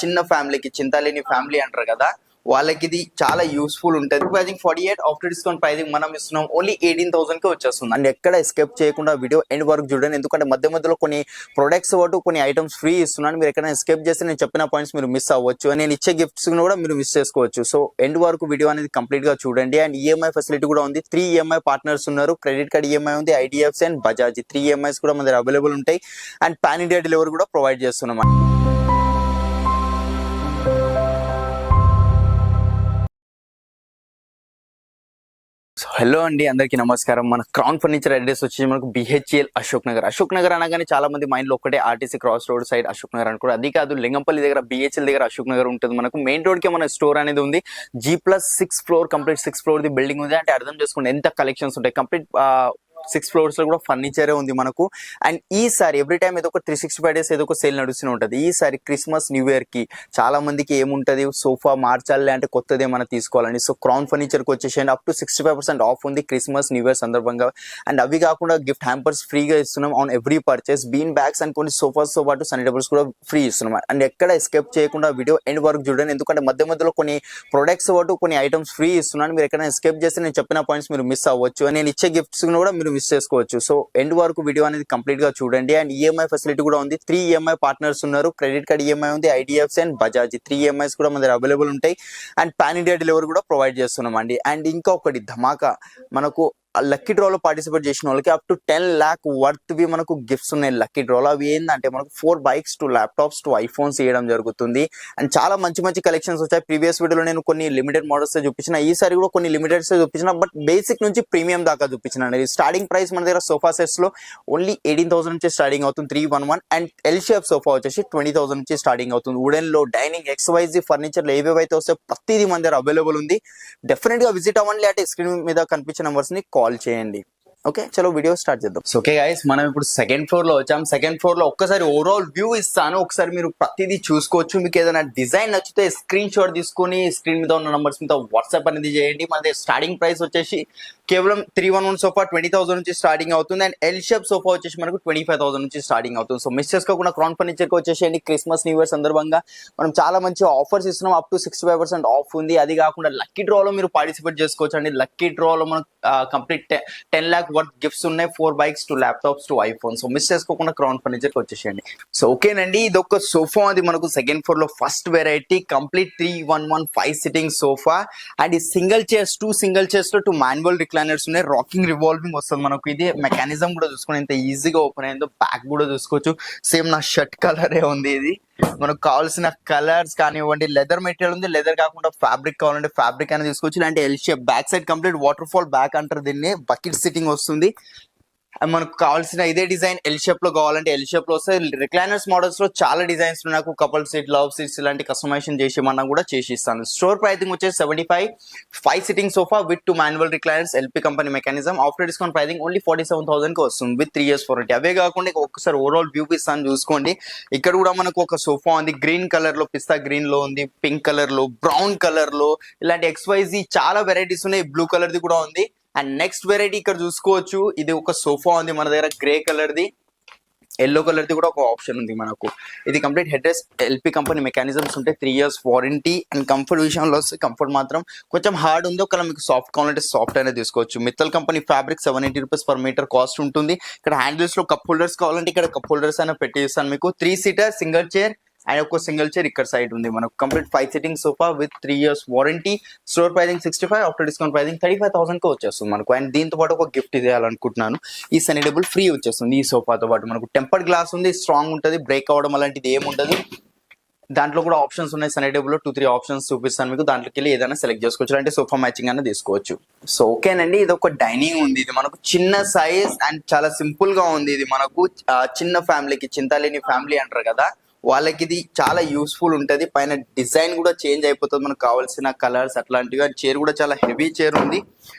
చిన్న ఫ్యామిలీకి చింతలేని ఫ్యామిలీ అంటారు కదా, వాళ్ళకి ఇది చాలా యూస్ఫుల్ ఉంటుంది. ప్రైజింగ్ 48 ఆఫ్టర్ డిస్కౌంట్ ప్రైజింగ్ మనం ఇస్తున్నాం ఓన్లీ 18,000 కి వచ్చేస్తుంది. అండ్ ఎక్కడ ఎస్కేప్ చేయకుండా వీడియో ఎండ్ వరకు చూడండి, ఎందుకంటే మధ్య మధ్యలో కొన్ని ప్రొడక్ట్స్ వాటి కొన్ని ఐటమ్స్ ఫ్రీ ఇస్తున్నాను. మీరు ఎక్కడైనా ఎస్కేప్ చేస్తే నేను చెప్పిన పాయింట్స్ మీరు మిస్ అవ్వచ్చు, నేను ఇచ్చే గిఫ్ట్స్ కూడా మీరు మిస్ చేసుకోవచ్చు. సో ఎండ్ వరకు వీడియో అనేది కంప్లీట్ గా చూడండి. అండ్ ఈఎంఐ ఫెసిలిటీ కూడా ఉంది. 3 ఈఎంఐ పార్ట్నర్స్ ఉన్నారు. క్రెడిట్ కార్డ్ ఈఎంఐ ఉంది, ఐడిఎఫ్సి అండ్ బజాజ్ 3 ఈఎంఐస్ కూడా మన దగ్గర అవైలబుల్ ఉంటాయి. అండ్ పాన్ ఇండియా డెలివరీ కూడా ప్రొవైడ్ చేస్తున్నాం. హలో అండి, అందరికీ నమస్కారం. మన క్రౌన్ ఫర్నిచర్ అడ్రస్ వచ్చి మనకు బిహెచ్ఎల్ అశోక్ నగర్ అనగానే చాలా మంది మైండ్ లో ఒకటే RTC cross road side Ashok Nagar అనుకో, అది కాదు. లింగంపల్లి దగ్గర బిహెచ్ఎల్ దగ్గర అశోక్ నగర్ ఉంటుంది. మనకు మెయిన్ రోడ్ కి మన స్టోర్ అనేది ఉంది. G+6 floor complete 6 floor the building ఉంది. అంటే అర్థం చేసుకోండి ఎంత కలెక్షన్స్ ఉంటాయి. కంప్లీట్ 6 ఫ్లోర్స్ లో కూడా ఫర్నిచరే ఉంది మనకు. అండ్ ఈసారి ఎవ్రీ టైం ఏదో ఒక 365 డేస్ ఏదో ఒక సేల్ నడుస్తూనే ఉంటుంది. ఈసారి క్రిస్మస్ న్యూ ఇయర్ కి చాలా మందికి ఏముంటది, సోఫా మార్చాలి అంటే కొత్తది ఏమైనా తీసుకోవాలని. సో క్రౌన్ ఫర్నిచర్ కి వచ్చేసి అప్ టు 65% ఆఫ్ ఉంది క్రిస్మస్ న్యూ ఇయర్ సందర్భంగా. అండ్ అవి కాకుండా గిఫ్ట్ హ్యాంపర్స్ ఫ్రీగా ఇస్తున్నాం on every purchase. Been bags and కొన్ని సోఫాస్ తో పాటు సన్నీ టేబుల్స్ కూడా ఫ్రీ ఇస్తున్నాం. అండ్ ఎక్కడ ఎస్కేప్ చేయకుండా వీడియో ఎండ్ వరకు చూడండి, ఎందుకంటే మధ్య మధ్యలో కొన్ని ప్రొడక్ట్స్ వాటి కొన్ని ఐటమ్స్ ఫ్రీ ఇస్తున్నాను. మీరు ఎక్కడైనా ఎస్కేప్ చేస్తే నేను చెప్పిన పాయింట్స్ మీరు మిస్ అవ్వచ్చు, నేను ఇచ్చే గిఫ్ట్స్ కూడా మీరు మిస్ చేసుకోవచ్చు. సో ఎండ్ వరకు వీడియో అనేది కంప్లీట్ గా చూడండి. అండ్ ఈఎంఐ ఫెసిలిటీ కూడా ఉంది. 3 ఈఎంఐ పార్ట్నర్స్ ఉన్నారు. క్రెడిట్ కార్డ్ ఈఎంఐ ఉంది, ఐడిఎఫ్సి అండ్ బజాజ్ 3 ఈఎంఐస్ కూడా మన దగ్గర అవైలబుల్ ఉంటాయి. అండ్ పాన్ ఇండియా డెలివరీ కూడా ప్రొవైడ్ చేస్తున్నాం అండి. అండ్ ఇంకొకటి ధమాకా, మనకు లక్కీ డ్రాలో పార్టిసిపేట్ చేసిన వాళ్ళకి అప్ టు 10 lakh వర్త్ వి మనకు గిఫ్ట్స్ ఉన్నాయి లక్కీ డ్రాలో. అవి ఏంటంటే మనకు 4 బైక్స్ 2 ల్యాప్టాప్స్ 2 ఐఫోన్స్ ఇవ్వడం జరుగుతుంది. అండ్ చాలా మంచి మంచి కలెక్షన్స్ వచ్చాయి. ప్రీవియస్ వీడియోలో నేను కొన్ని లిమిటెడ్ మోడల్స్ చూపించిన, ఈసారి కూడా కొన్ని లిమిటెడ్స్ చూపించిన, బట్ బేసిక్ నుంచి ప్రీమియం దాకా చూపించిన. స్టార్టింగ్ ప్రైస్ మన దగ్గర సోఫా సెట్స్ లో ఓన్లీ 18,000 నుంచి స్టార్టింగ్ అవుతుంది 311. అండ్ ఎల్ షేప్ సోఫా వచ్చేసి 20,000 నుంచి స్టార్టింగ్ అవుతుంది. వుడెన్ లో డైనింగ్ XYZ ఫర్నిచర్ లో ఏవేవైతే వస్తే ప్రతిదీ మన దగ్గర అవైలబుల్ ఉంది. డెఫినెట్ గా విజిట్ అవ్వండి, అంటే స్క్రీన్ మీద కనిపించే నెంబర్స్ ని కాల్ చేయండి. ఓకే, చలో వీడియో స్టార్ట్ చేద్దాం. ఓకే గైస్, మనం ఇప్పుడు సెకండ్ ఫ్లోర్ లో వచ్చాం. సెకండ్ ఫ్లోర్ లో ఒక్కసారి ఓవరాల్ వ్యూ ఇస్తాను, ఒకసారి మీరు ప్రతిదీ చూసుకోవచ్చు. మీకు ఏదైనా డిజైన్ నచ్చితే స్క్రీన్ షాట్ తీసుకుని స్క్రీన్ మీద ఉన్న నంబర్స్ మీద వాట్సాప్ అనేది చేయండి. మన స్టార్టింగ్ ప్రైస్ వచ్చేసి కేవలం 311 సోఫా 20,000 నుంచి స్టార్టింగ్ అవుతుంది. అండ్ ఎల్ షేప్ సోఫా వచ్చేసి మనకు 25,000 నుంచి స్టార్టింగ్ అవుతుంది. సో మిస్ చేసుకోకుండా క్రౌన్ ఫర్నిచర్ కి వచ్చేసేయండి. క్రిస్మస్ న్యూ ఇయర్ సందర్భంగా మనం చాలా మంచి ఆఫర్స్ ఇస్తున్నాం. అప్ టు 65% ఆఫ్ ఉంది. అది కాకుండా లక్కీ డ్రాలో మీరు పార్టిసిపేట్ చేసుకోవచ్చు అండి. లక్కీ డ్రాలో మనం కంప్లీట్ 10 lakh వర్త్ గిఫ్ట్స్ ఉన్నాయి. 4 bikes 2 laptops 2 iPhones. So miss చేసుకోకుండా క్రౌన్ ఫర్నిచర్ కి వచ్చేసేయండి. సో ఓకేనండి, ఇది ఒక సోఫా అది మనకు సెకండ్ ఫ్లోర్ లో first variety complete 311 5 sitting sofa. And ఈ సింగిల్ చైర్స్ 2 సింగిల్ చైర్స్ లో 2 మాన్యువల్ రిక్లైనర్స్ ఉన్నాయి. రాకింగ్ రివాల్వింగ్ వస్తుంది మనకు. ఇది మెకానిజం కూడా చూసుకుని ఎంత ఈజీగా ఓపెన్ అయిందో. బ్యాక్ కూడా చూసుకోవచ్చు, సేమ్ నా షర్ట్ కలరే ఉంది. ఇది మనకు కావాల్సిన కలర్స్ కానివ్వండి, లెదర్ మెటీరియల్ ఉంది. లెదర్ కాకుండా ఫ్యాబ్రిక్ కావాలంటే ఫ్యాబ్రిక్ అనేది తీసుకోవచ్చు. ఇలాంటి L shape back side complete water fall back అంటారు దీన్ని. బకెట్ సిట్టింగ్ వస్తుంది. మనకు కావాల్సిన ఇదే డిజైన్ ఎల్ షేప్ లో కావాలంటే ఎల్ షేప్ లో వస్తాయి. రిక్లైనర్స్ మోడల్స్ లో చాలా డిజైన్స్ నాకు కపుల్ సీట్, లవ్ సీట్స్ ఇలాంటి కస్టమైజేషన్ చేసేమన్నా కూడా చేసి ఇస్తాను. స్టోర్ ప్రైసింగ్ వచ్చేసి 75 5 sitting sofa with 2 manual recliners LP company mechanism. After discount pricing only 47,000 కి వస్తుంది విత్ 3 years వారంటీ. అవే కాకుండా ఒకసారి ఓవరాల్ వ్యూ ఇస్తాను చూసుకోండి. ఇక్కడ కూడా మనకు ఒక సోఫా ఉంది. గ్రీన్ కలర్ లో, పిస్తా గ్రీన్ లో ఉంది, పింక్ కలర్ లో, బ్రౌన్ కలర్ లో, ఇలాంటి XYZ చాలా వెరైటీస్ ఉన్నాయి. బ్లూ కలర్ ది కూడా ఉంది. అండ్ నెక్స్ట్ వెరైటీ ఇక్కడ చూసుకోవచ్చు. ఇది ఒక సోఫా ఉంది మన దగ్గర, grey colour the, yellow colour the కూడా ఒక ఆప్షన్ ఉంది మనకు. ఇది complete head rest LP company mechanisms ఉంటాయి. 3 years వారంటీ. అండ్ కంఫర్ట్ విషయంలో వస్తే కంఫర్ట్ మాత్రం కొంచెం హార్డ్ ఉంది. ఒకవేళ మీకు సాఫ్ట్ కావాలంటే సాఫ్ట్ అనేది తీసుకోవచ్చు. Mittal company fabric 780 rupees per metre cost ఉంటుంది. ఇక్కడ హ్యాండిల్స్ లో కప్ హోల్డర్స్ కావాలంటే ఇక్కడ కప్ హోల్డర్స్ అయినా పెట్టి ఇస్తాను మీకు. 3 seater సింగిల్ చైర్ అండ్ ఒక సింగిల్ చైర్ ఇక్కడ సైడ్ ఉంది మనకు. Complete 5 sitting sofa with 3 years warranty. Store pricing 65, after discount pricing 35,000 కి వచ్చేస్తుంది మనకు. అండ్ దీంతో పాటు ఒక గిఫ్ట్ ఇవ్వాలనుకుంటున్నాను. ఈ సన్నీ టేబుల్ ఫ్రీ వచ్చేస్తుంది ఈ సోఫాతో పాటు. మనకు టెంపర్డ్ గ్లాస్ ఉంది, స్ట్రాంగ్ ఉంటుంది, బ్రేక్ అవ్వడం అలాంటిది ఏముండదు. దాంట్లో కూడా ఆప్షన్స్ ఉన్నాయి. సన్నీ టేబుల్ లో 2-3 ఆప్షన్స్ చూపిస్తాను మీకు. దాంట్లోకి వెళ్ళి ఏదైనా సెలెక్ట్ చేసుకోవచ్చు, అంటే సోఫా మ్యాచింగ్ అనేది తీసుకోవచ్చు. సో ఓకేనండి, ఇది ఒక డైనింగ్ ఉంది. ఇది మనకు చిన్న సైజ్ అండ్ చాలా సింపుల్ గా ఉంది. ఇది మనకు చిన్న ఫ్యామిలీకి, చింతలేని ఫ్యామిలీ అంటారు కదా, వాళ్ళకి ఇది చాలా యూస్ఫుల్ ఉంటుంది. పైన డిజైన్ కూడా చేంజ్ అయిపోతుంది మనకు కావాల్సిన కలర్స్ అట్లాంటివి. చైర్ కూడా చాలా హెవీ చైర్ ఉంది.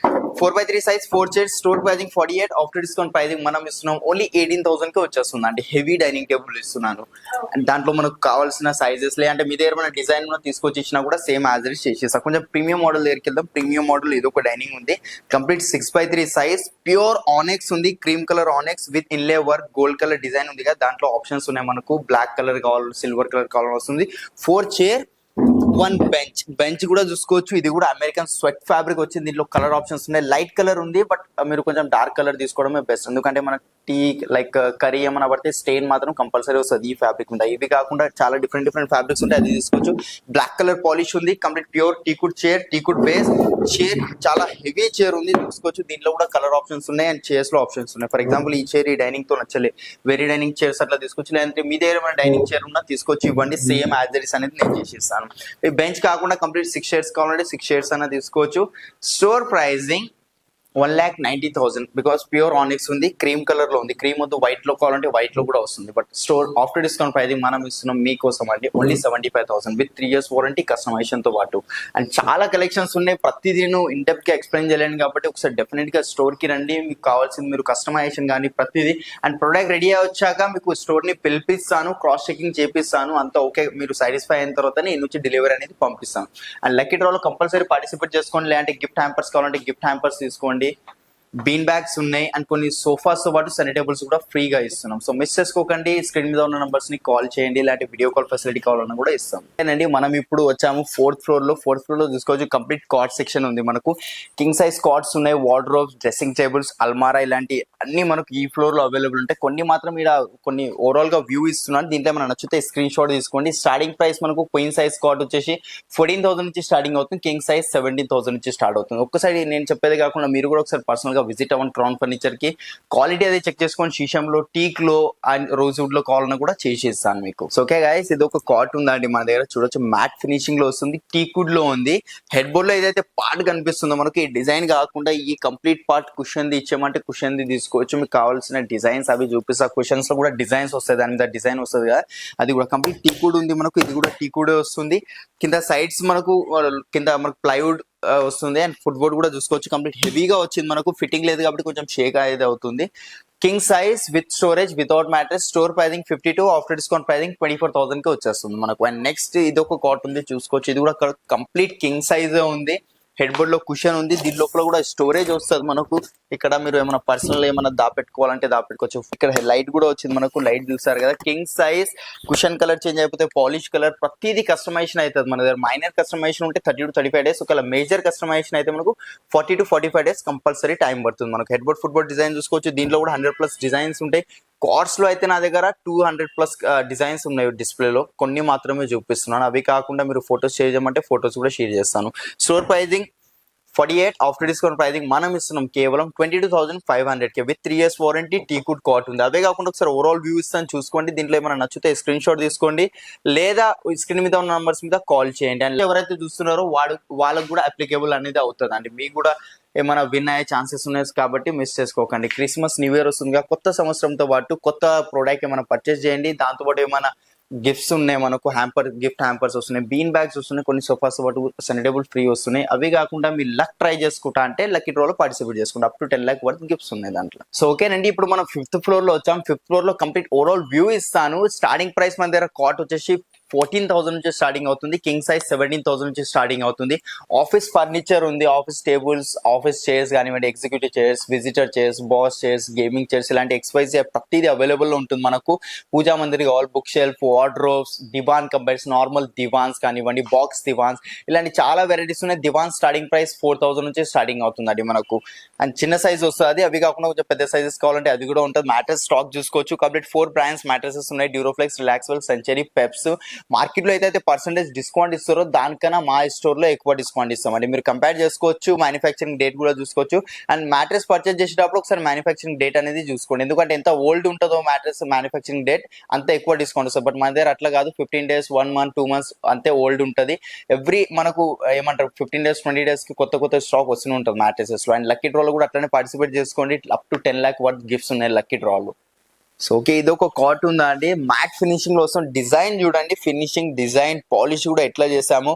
4x3 size 4 chairs, store pricing 48, after discount pricing మనం ఇస్తున్నాం ఓన్లీ 18,000 కి వచ్చేస్తుంది అండి. హెవీ డైనింగ్ టేబుల్ ఇస్తున్నాను అండ్ దాంట్లో మనకు కావాల్సిన సైజెస్ అంటే మీ దగ్గర మన డిజైన్ తీసుకొచ్చి ఇచ్చినా కూడా సేమ్ యాజ్ ఇట్ చేసేస్తాం. కొంచెం ప్రీమియం మోడల్ దగ్గరికి వెళ్దాం. ప్రీమియం మోడల్ ఇది ఒక డైనింగ్ ఉంది, complete 6x3 size, pure onyx ఉంది, cream colour onyx with inlay work, gold colour design ఉంది కదా. దాంట్లో ఆప్షన్స్ ఉన్నాయి మనకు, బ్లాక్ కలర్ కావాలి, సిల్వర్ కలర్ కావాలి వస్తుంది. 4 చైర్, 1 బెంచ్ కూడా చూసుకోవచ్చు. ఇది కూడా అమెరికన్ స్వెట్ ఫ్యాబ్రిక్ వచ్చింది. దీంట్లో కలర్ ఆప్షన్స్ ఉన్నాయి. లైట్ కలర్ ఉంది, బట్ మీరు కొంచెం డార్క్ కలర్ తీసుకోవడమే బెస్ట్, ఎందుకంటే మనకి టీ లైక్ కర్రీ ఏమైనా పడితే స్టెయిన్ మాత్రం కంపల్సరీ వస్తుంది ఈ ఫ్యాబ్రిక్ మీద. ఇవి కాకుండా చాలా డిఫరెంట్ ఫ్యాబ్రిక్స్ ఉంటాయి, అది తీసుకోవచ్చు. బ్లాక్ కలర్ పాలిష్ ఉంది, complete pure టీకుడ్ chair, టీకుడ్ base chair, చాలా హెవీ చైర్ ఉంది చూసుకోవచ్చు. దీంట్లో కూడా కలర్ ఆప్షన్స్ ఉన్నాయి అండ్ చైర్స్ లో ఆప్షన్స్ ఉన్నాయి. ఫర్ ఎగ్జాంపుల్ ఈ చైర్ ఈ డైనింగ్ తో నచ్చలే, వేరే డైనింగ్ చైర్స్ అట్లా తీసుకోవచ్చు. లేదంటే మీ దగ్గర ఏమైనా డైనింగ్ చైర్ ఉన్నా తీసుకొచ్చి ఇవ్వండి, సేమ్ యాజ్ ఇట్ ఇస్ అనేది నేను చేసిస్తాను. ఈ బెంచ్ కాకుండా కంప్లీట్ 6 చైర్స్ కావాలంటే 6 చైర్స్ అన్న తీసుకోవచ్చు. Store pricing 1,90,000 because pure onyx ఉంది, క్రీమ్ కలర్ లో ఉంది. క్రీమ్ వద్దు వైట్ లో కావాలంటే వైట్ లో కూడా వస్తుంది, but store after discount pricing మనం ఇస్తున్నాం మీకోసం అండి only 75,000 with 3 years warranty customisation తో పాటు. అండ్ చాలా కలెక్షన్స్ ఉన్నాయి, ప్రతిదీ ఇన్ డెప్త్ గా ఎక్స్ప్లెయిన్ చేయలేను కాబట్టి ఒకసారి డెఫినెట్ గా స్టోర్ కి రండి. మీకు కావాల్సింది మీరు కస్టమైజేషన్ కానీ ప్రతిదీ, అండ్ ప్రొడక్ట్ రెడీ వచ్చాక మీకు స్టోర్ ని పిలిపిస్తాను, క్రాస్ చెకింగ్ చేపిస్తాను, అంతా ఓకే మీరు సాటిస్ఫై అయిన తర్వాత నేను నుంచి డెలివరీ అనేది పంపిస్తాను. అండ్ లక్కీ డ్రాలో కంపల్సరీ పార్టిసిపేట్ చేసుకోండి. లేదంటే గిఫ్ట్ హ్యాంపర్స్ కావాలంటే గిఫ్ట్ హ్యాంపర్స్ తీసుకోండి. బీన్ బ్యాగ్స్ ఉన్నాయి అండ్ కొన్ని సోఫాస్ తో పాటు సనీ టేబుల్స్ కూడా ఫ్రీగా ఇస్తున్నాం. సో మిస్ చేసుకోకండి, స్క్రీన్ మీద ఉన్న నంబర్స్ ని కాల్ చేయండి, ఇలాంటి వీడియో కాల్ ఫెసిలిటీ కావాలన్నా కూడా ఇస్తాం. అండి మనం ఇప్పుడు వచ్చాము 4th floor లో. 4th floor లో చూసుకోవచ్చు, కంప్లీట్ కాట్ సెక్షన్ ఉంది మనకు. కింగ్ సైజ్ కాట్స్ ఉన్నాయి, వార్డ్రోబ్స్, డ్రెస్సింగ్ టేబుల్స్, అల్మారా ఇలాంటి అన్ని మనకు ఈ ఫ్లోర్ లో అవైలబుల్ ఉంటాయి. కొన్ని మాత్రం ఇక్కడ కొన్ని ఓవరాల్ గా వ్యూ ఇస్తున్నాను, దీంట్లో మనం నచ్చితే స్క్రీన్ షాట్ తీసుకోండి. స్టార్టింగ్ ప్రైస్ మనకు క్వీన్ సైజ్ కాట్ వచ్చేసి 14,000 నుంచి స్టార్టింగ్ అవుతుంది, కింగ్ సైజ్ 17,000 నుంచి స్టార్ట్ అవుతుంది. ఒక్కసారి నేను చెప్పేది కాకుండా మీరు కూడా ఒకసారి పర్సనల్ గా విజిట్ అవ్వండి క్రౌన్ ఫర్నిచర్ కి. క్వాలిటీ అది చెక్ చేసుకొని శీశంలో, టీక్ లో అండ్ రోజ్వుడ్ లో కావాలన్నా కూడా చేసేస్తాను మీకు. సో ఓకే గైస్, ఇది ఒక కాట్ ఉందండి మన దగ్గర, చూడొచ్చు మ్యాట్ ఫినిషింగ్ లో వస్తుంది, టీకుడ్ లో ఉంది. హెడ్ బోర్డ్ లో ఏదైతే పార్ట్ కనిపిస్తుందో మనకి, ఈ డిజైన్ కాకుండా ఈ కంప్లీట్ పార్ట్ కుషన్ ది ఇచ్చామంటే కుషన్ ది తీసుకోవచ్చు. మీకు కావాల్సిన డిజైన్స్ అవి చూపిస్తా. కుషన్స్ లో కూడా డిజైన్స్ వస్తాయి, దాని మీద డిజైన్ వస్తుంది కదా, అది కూడా కంప్లీట్ టీకుడ్ ఉంది మనకు. ఇది కూడా టీకుడే వస్తుంది. కింద సైడ్స్ మనకు కింద మనకు ప్లైవుడ్ వస్తుంది అండ్ ఫుట్ బోర్డ్ కూడా చూసుకోవచ్చు. కంప్లీట్ హెవీగా వచ్చింది మనకు, ఫిట్టింగ్ లేదు కాబట్టి కొంచెం షేక్ అనేది అవుతుంది. King size with storage without mattress, store pricing 52, after discount pricing 24,000 కి వచ్చేస్తుంది మనకు. అండ్ నెక్స్ట్ ఇది ఒక కాట్ ఉంది చూసుకోవచ్చు, ఇది కూడా కంప్లీట్ కింగ్ సైజ్ ఉంది. హెడ్ బోర్డ్ లో కుషన్ ఉంది, దీని లోపల కూడా స్టోరేజ్ వస్తుంది మనకు. ఇక్కడ మీరు ఏమైనా పర్సనల్ ఏమైనా దాపెట్టుకోవాలంటే దాపెట్టుకోవచ్చు. ఇక్కడ లైట్ కూడా వచ్చింది మనకు, లైట్ చూసారు కదా. King size, cushion colour change అయిపోతే పాలిష్ కలర్, ప్రతిదీ కస్టమైజేషన్ అవుతుంది మన దగ్గర. మైనర్ కస్టమైజేషన్ ఉంటే 30 to 35 days, ఒకవేళ మేజర్ కస్టమైజేషన్ అయితే మనకు 40 to 45 days కంపల్సరీ టైం పడుతుంది మనకు. Head board, foot board design చూసుకోవచ్చు, దీంట్లో కూడా 100+ డిజైన్స్ ఉంటాయి. కార్డ్స్ లో అయితే నా దగ్గర 200+ డిజైన్స్ ఉన్నాయి డిస్ప్లేలో, కొన్ని మాత్రమే చూపిస్తున్నాను. అవి కాకుండా మీరు ఫొటోస్ షేర్ చేయమంటే ఫొటోస్ కూడా షేర్ చేస్తాను. Store pricing 48, after discount pricing మనం ఇస్తున్నాం కేవలం 22,500 కి with 3 years warranty. Teakwood cot ఉంది. అవే కాకుండా ఒకసారి ఓవరాల్ వ్యూ ఇస్తాను చూసుకోండి. దీంట్లో ఏమైనా నచ్చితే స్క్రీన్ షాట్ తీసుకోండి, లేదా స్క్రీన్ మీద ఉన్న నంబర్స్ మీద కాల్ చేయండి. అండ్ ఎవరైతే చూస్తున్నారో వాళ్ళకు కూడా అప్లికేబుల్ అనేది అవుతుంది అండి. మీకు కూడా ఏమైనా విన్ అయ్యే ఛాన్సెస్ ఉన్నాయి కాబట్టి మిస్ చేసుకోకండి. క్రిస్మస్, న్యూ ఇయర్ వస్తుందిగా, కొత్త సంవత్సరంతో పాటు కొత్త ప్రోడక్ట్ ఏమైనా పర్చేస్ చేయండి. దాంతోపాటు ఏమైనా గిఫ్ట్స్ ఉన్నాయి మనకు, గిఫ్ట్ హ్యాంపర్స్ వస్తున్నాయి, బీన్ బ్యాగ్స్ వస్తున్నాయి, కొన్ని సోఫాస్ పాటు సనీ టేబుల్ ఫ్రీ వస్తున్నాయి. అవి కాకుండా మీరు లక్ ట్రై చేసుకుంటా అంటే లక్కీ డ్రాలో పార్టిసిపేట్ చేసుకుంటా, up to 10 lakh worth gifts ఉన్నాయి దాంట్లో. సో ఓకేనండి, ఇప్పుడు మనం 5th floor లో వచ్చాం. 5th floor లో కంప్లీట్ ఓవరాల్ వ్యూ ఇస్తాను. స్టార్టింగ్ ప్రైస్ మన దగ్గర కాట్ వచ్చేసి 14,000 నుంచి స్టార్టింగ్ అవుతుంది, కింగ్ సైజ్ 17,000 నుంచి స్టార్టింగ్ అవుతుంది. ఆఫీస్ ఫర్నిచర్ ఉంది, ఆఫీస్ టేబుల్స్, ఆఫీస్ చైర్స్ కానివ్వండి, executive chairs, visitor chairs, boss chairs, gaming chairs, ఇలాంటి XYZ ప్రతిదీ అవైలబుల్ ఉంటుంది మనకు. పూజా మందిర్ కావాలి, బుక్ షెల్ఫ్, వార్డ్రోబ్స్, దివాన్ కంబైన్స్, నార్మల్ దివాన్స్ కానివ్వండి, బాక్స్ దివాన్స్, ఇలాంటి చాలా వెరైటీస్ ఉన్నాయి. దివాన్ స్టార్టింగ్ ప్రైస్ 4,000 నుంచి స్టార్టింగ్ అవుతుంది అది మనకు. అండ్ చిన్న సైజ్ వస్తుంది. అవి కాకుండా కొంచెం పెద్ద సైజెస్ కావాలంటే అది కూడా ఉంటుంది. మ్యాట్రెస్ స్టాక్ చూసుకోవచ్చు. కంప్లీట్ 4 బ్రాండ్స్ మ్యాట్రెసెస్ ఉన్నాయి, డ్యూరోఫ్లెక్స్, రిలాక్స్వెల్, సెంచరీ, పెప్స్. మార్కెట్ లో అయితే పర్సెంటేజ్ డిస్కౌంట్ ఇస్తారో దానికన్నా మా స్టోర్ లో ఎక్కువ డిస్కౌంట్ ఇస్తాం అండి. మీరు కంపేర్ చేసుకోవచ్చు, మ్యానుఫ్యాక్చరింగ్ డేట్ కూడా చూసుకోవచ్చు. అండ్ మ్యాట్రెస్ పర్చేస్ చేసేటప్పుడు ఒకసారి మ్యానుఫ్యాక్చరింగ్ డేట్ అనేది చూసుకోండి, ఎందుకంటే ఎంత ఓల్డ్ ఉంటుందో మ్యాట్రెస్ మ్యానుఫ్యాక్చరింగ్ డేట్ అంత ఎక్కువ డిస్కౌంట్ వస్తుంది. బట్ మన దగ్గర అట్లా కాదు, 15 days, 1 month, 2 months అంతే ఓల్డ్ ఉంటుంది. మనకు ఏమంటారు 15 days, 20 days కి కొత్త స్టాక్ వస్తూనే ఉంటుంది మ్యాట్రెసెస్ లో. అండ్ లక్కీ డ్రాలో కూడా అట్లనే పార్టిసిపేట్ చేసుకోండి, up to 10 lakh worth gifts ఉన్నాయి లక్కీ డ్రాలో. సో ఓకే, ఇది ఒక కాట్ ఉందా అండి, మ్యాట్ ఫినిషింగ్ లో వస్తుంది. డిజైన్ చూడండి, ఫినిషింగ్, డిజైన్, పాలిష్ కూడా ఎట్లా చేసాము.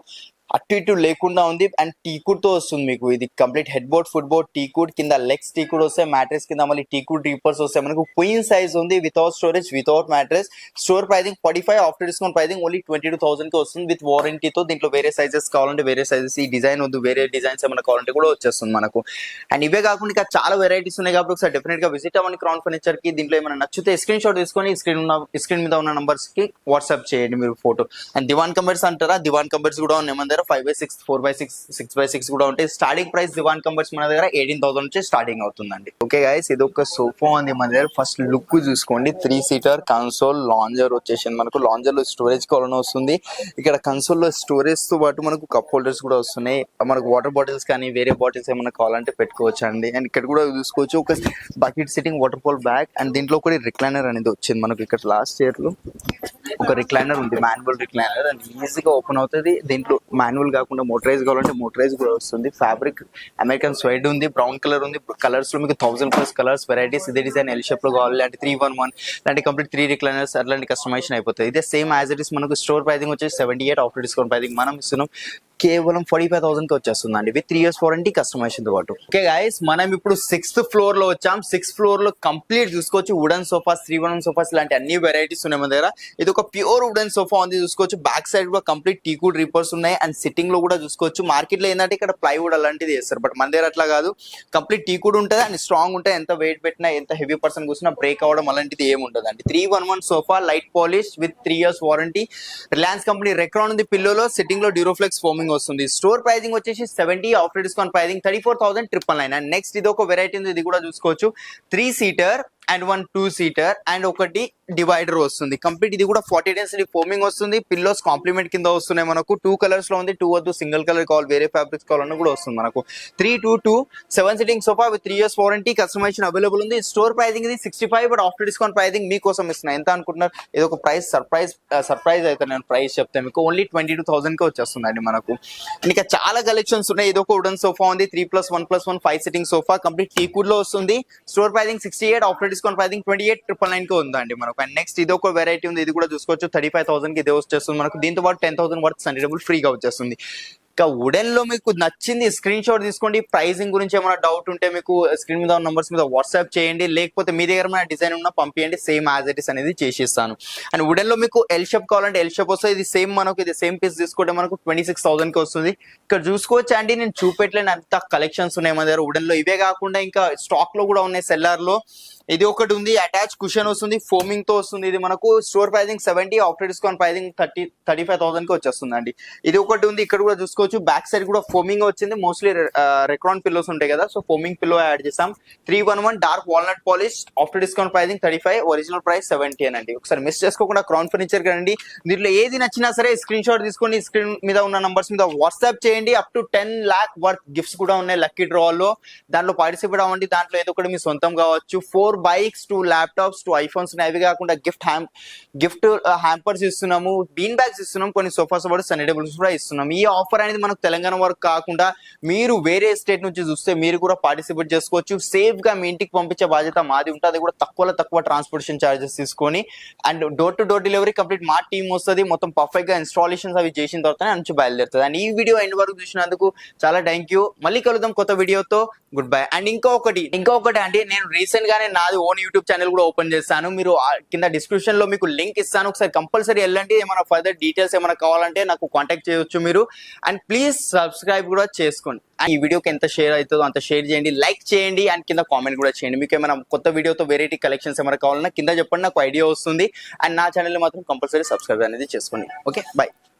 అటు ఇటు లేకుండా ఉంది. అండ్ టీకుడ్ తో వస్తుంది మీకు. ఇది complete head board, foot board, టీకుడ్ కింద లెగ్స్ టీకుడ్ వస్తాయి, మ్యాట్రెస్ కింద మళ్ళీ టీకుడ్ రీపర్స్ వస్తాయి. మనకు క్వీన్ సైజ్ ఉంది, without storage, without mattress. Store pricing 45, after discount pricing only 22,000 కి వస్తుంది విత్ వారంటీతో. దీంట్లో వేరే సైజెస్ కావాలంటే వేరే సైజెస్, ఈ డిజైన్ వద్దు వేరే డిజైన్స్ ఏమైనా కావాలంటే కూడా వచ్చేస్తుంది మనకు. అండ్ ఇవే కాకుండా ఇంకా చాలా వెరైటీస్ ఉన్నాయి కాబట్టి ఒకసారి డెఫినెట్ గా విజిట్ అవ్వండి క్రౌన్ ఫర్నిచర్ కి. దీంట్లో ఏమైనా నచ్చితే స్క్రీన్ షాట్ తీసుకొని స్క్రీన్ మీద ఉన్న నంబర్స్ కి వాట్సాప్ చేయండి మీరు ఫోటో. అండ్ దివాన్ కంబర్స్ అంటారా, దివాన్ కంబర్స్ కూడా ఉన్నాయి మన దగ్గర. 5x6, 4x6, 6x6 కూడా ఉంటాయి. స్టార్టింగ్ ప్రైస్ దివాన్ కంబర్స్ మన దగ్గర 18,000 నుంచి స్టార్టింగ్ అవుతుందండి. ఓకే గైస్, ఇది ఒక సోఫా ఉంది మన దగ్గర. ఫస్ట్ లుక్ చూసుకోండి. 3 సీటర్ కన్సోల్ లాంజర్ వచ్చేసింది మనకు. లాంజర్ లో స్టోరేజ్ కావాలని వస్తుంది. ఇక్కడ కన్సోల్ లో స్టోరేజ్ తో పాటు మనకు కప్ హోల్డర్స్ కూడా వస్తున్నాయి. మనకు వాటర్ బాటిల్స్ కానీ వేరే బాటిల్స్ ఏమైనా కావాలంటే పెట్టుకోవచ్చు అండి. అండ్ ఇక్కడ కూడా చూసుకోవచ్చు ఒక bucket sitting water fall bag. And దీంట్లో కూడా రిక్లైనర్ అనేది వచ్చింది మనకు. ఇక్కడ లాస్ట్ ఇయర్ లో ఒక రిక్లైనర్ ఉంది, మాన్యువల్ రిక్లైనర్. అండ్ ఈజీగా ఓపెన్ అవుతుంది. దీంట్లో మాన్యువల్ కాకుండా మోటరైజ్ కావాలంటే మోటరైజ్ కూడా వస్తుంది. ఫ్యాబ్రిక్ అమెరికన్ స్వైడ్ ఉంది, బ్రౌన్ కలర్ ఉంది. కలర్స్ లో మీకు 1000+ కలర్స్ వెరైటీస్. ఇదే డిజైన్ ఎల్ షేప్ లో కావాలి అంటే 311 లాంటి కంప్లీట్ 3 రిక్లైనర్స్ అట్లాంటి కస్టమైజేషన్ అయిపోతుంది. ఇదే సేమ్ యాజ్ ఇట్ ఇస్. మనకు స్టోర్ ప్రైజింగ్ వచ్చేసి 78, ఆఫ్టర్ డిస్కౌంట్ ప్రైజింగ్ మనం ఇస్తున్నాం కేవలం 45,000 కి వచ్చేస్తుందండి విత్ 3 years వారంటీ కస్టమైజేషన్ తో పాటు. ఓకే గైస్, మనం ఇప్పుడు 6th ఫ్లోర్ లో వచ్చాం. 6th ఫ్లోర్ లో కంప్లీట్ చూసుకోవచ్చు వుడెన్ సోఫాస్, 311 సోఫాస్ లాంటి అన్ని వెరైటీస్ ఉన్నాయి మన దగ్గర. ఇది ఒక ప్యూర్ వుడెన్ సోఫా ఉంది చూసుకోవచ్చు. బ్యాక్ సైడ్ కూడా కంప్లీట్ టీకుడ్ రిపర్స్ ఉన్నాయి. అండ్ సిట్టింగ్ లో కూడా చూసుకోవచ్చు. మార్కెట్ లో ఏంటంటే ఇక్కడ ప్లైవుడ్ అలాంటిది వేస్తారు, బట్ మన దగ్గర అట్లా కాదు. కంప్లీట్ టీకుడ్ ఉంటుంది అండ్ స్ట్రాంగ్ ఉంటుంది. ఎంత వెయిట్ పెట్టినా ఎంత హెవీ పర్సన్ కూర్చున్నా బ్రేక్ అవ్వడం అలాంటిది ఏమి ఉండదు అండి. 311 sofa, light polish with 3 years warranty. Reliance company Recron ఉంది పిల్లోలో. సిట్టింగ్ లో డ్యూరోఫ్లెక్స్ ఫోమింగ్ వస్తుంది. స్టోర్ ప్రైజింగ్ వచ్చేసి 70, after discount pricing 34,999. And next ఇది ఒక వెరైటీ ఉంది, ఇది కూడా చూసుకోవచ్చు. 3 సీటర్ అండ్ 1 2 సీటర్ అండ్ ఒకటి డివైడర్ వస్తుంది. కంప్లీట్ ఇది కూడా 40 డెన్సిటీ ఫోమింగ్ వస్తుంది. పిల్లోస్ కాంప్లిమెంట్ కింద వస్తున్నాయి మనకు. 2 కలర్స్ లో ఉంది. 2 వద్దు సింగిల్ కలర్ కావాలి, వేరే ఫ్యాబ్రిక్స్ కావాలన్నా కూడా వస్తుంది మనకు. 322 7 sitting sofa with 3 years warranty. Customisation available ఉంది. స్టోర్ ప్రైజింగ్ ఇది 65, బట్ ఆఫ్టర్ డిస్కౌంట్ ప్రైజింగ్ మీకోసం ఇస్తున్నా. ఎంత అనుకుంటున్నారు? ఇది ఒక ప్రైస్ సర్ప్రైజ్ అయితే నేను ప్రైస్ చెప్తాను మీకు. ఓన్లీ 22,000 కి వచ్చేస్తుందండి మనకు. ఇంకా చాలా కలెక్షన్స్ ఉన్నాయి. ఇది ఒక వుడెన్ సోఫా ఉంది. 3+1+1 5 సిట్టింగ్ సోఫా కంప్లీట్ టీకుడ్ లో వస్తుంది. Store pricing 68, after discount pricing 28,999 కి ఉందండి మనకు. అండ్ నెక్స్ట్ ఇది ఒక వెరైటీ ఉంది, ఇది కూడా చూసుకోవచ్చు. 35,000 కి ఇది వచ్చేస్తుంది మనకు. దీంతో పాటు 10,000 వర్త్ సండే డబుల్ ఫ్రీగా వచ్చేస్తుంది. ఇంకా వుడెన్ లో మీకు నచ్చింది స్క్రీన్ షాట్ తీసుకోండి. ప్రైసింగ్ గురించి ఏమైనా డౌట్ ఉంటే మీకు స్క్రీన్ మీద ఉన్న నంబర్స్ మీద వాట్సాప్ చేయండి. లేకపోతే మీ దగ్గర ఏమైనా డిజైన్ ఉన్నా పంపించండి, సేమ్ యాజ్ ఇట్ ఇస్ అనేది చేసిస్తాను. అండ్ వుడెన్ లో మీకు ఎల్ షేప్ కావాలంటే ఎల్ షేప్ వస్తుంది. ఇది సేమ్ మనకు, ఇది సేమ్ పీస్ తీసుకుంటే మనకు 26,000 కి వస్తుంది. ఇక్కడ చూసుకోవచ్చు అండి, నేను చూపెట్టలేని అంత కలెక్షన్స్ ఉన్నాయి మన దగ్గర వుడెన్ లో. ఇవే కాకుండా ఇంకా స్టాక్ లో కూడా ఉన్నాయి సెల్లార్ లో. ఇది ఒకటి ఉంది, అటాచ్ కుషన్ వస్తుంది, ఫోమింగ్ తో వస్తుంది. ఇది మనకు store pricing 70, after discount pricing 35,000 కి వచ్చేస్తుంది అండి. ఇది ఒకటి ఉంది, ఇక్కడ కూడా చూసుకోవచ్చు. బ్యాక్ సైడ్ కూడా ఫోమింగ్ వచ్చింది. మోస్ట్లీ రెక్రాన్ పిల్లోస్ ఉంటాయి కదా, సో ఫోమింగ్ పిల్లో యాడ్ చేసాం. 311 dark walnut polish, after discount pricing 35, original price 70 అండి. ఒకసారి మిస్ చేసుకోకుండా క్రౌన్ ఫర్నిచర్ కండి. దీంట్లో ఏది నచ్చినా సరే స్క్రీన్ షాట్ తీసుకొని స్క్రీన్ మీద ఉన్న నంబర్స్ మీద వాట్సాప్ చేయండి. Up to 10 lakh worth gifts కూడా ఉన్నాయి లక్కీ డ్రాలో. దాంట్లో పార్టిసిపేట్ అవ్వండి. దాంట్లో ఏదో ఒకటి మీ సొంతం కావచ్చు. 4 బైక్స్, 2 ల్యాప్టాప్స్, 2 ఐఫోన్స్. అవి కాకుండా గిఫ్ట్ హ్యాంపర్స్ ఇస్తున్నాము, బీన్ బ్యాగ్స్ ఇస్తున్నాం, కొన్ని సోఫాస్ కూడా సన్నీ టేబుల్స్ కూడా ఇస్తున్నాం. ఈ ఆఫర్ అనేది మనకు తెలంగాణ వరకు కాకుండా మీరు వేరే స్టేట్ నుంచి చూస్తే మీరు కూడా పార్టిసిపేట్ చేసుకోవచ్చు. సేఫ్ గా మీ ఇంటికి పంపించే బాధ్యత మాది ఉంటుంది. అది కూడా తక్కువ ట్రాన్స్పోర్టేషన్ చార్జెస్ తీసుకొని. And door to door delivery complete మా టీమ్ వస్తుంది. మొత్తం పర్ఫెక్ట్ గా ఇన్స్టాలేషన్స్ అవి చేసిన తర్వాత నుంచి బయలుదేరుతుంది. అండ్ ఈ వీడియో ఎండ్ వరకు చూసినందుకు చాలా థ్యాంక్ యూ. మళ్ళీ కలుద్దాం కొత్త వీడియోతో. Good bye. అండ్ ఇంకొకటి అంటే నేను రీసెంట్ గానే నాది ఓన్ యూట్యూబ్ ఛానల్ కూడా ఓపెన్ చేస్తాను. మీరు కింద డిస్క్రిప్షన్ లో మీకు లింక్ ఇస్తాను, ఒకసారి కంపల్సరీ వెళ్ళండి. ఏమైనా ఫర్దర్ డీటెయిల్స్ ఏమైనా కావాలంటే నాకు కాంటాక్ట్ చేయొచ్చు మీరు. అండ్ ప్లీజ్ సబ్స్క్రైబ్ కూడా చేసుకోండి. అండ్ ఈ వీడియోకి ఎంత షేర్ అవుతుందో అంత షేర్ చేయండి, లైక్ చేయండి, అండ్ కింద కామెంట్ కూడా చేయండి. మీకు ఏమైనా కొత్త వీడియోతో వెరైటీ కలెక్షన్స్ ఏమైనా కావాలన్నా కింద చెప్పండి, నాకు ఐడియా వస్తుంది. అండ్ నా ఛానల్ మాత్రం కంపల్సరీ సబ్స్క్రైబ్ అనేది చేసుకోండి. Okay, by.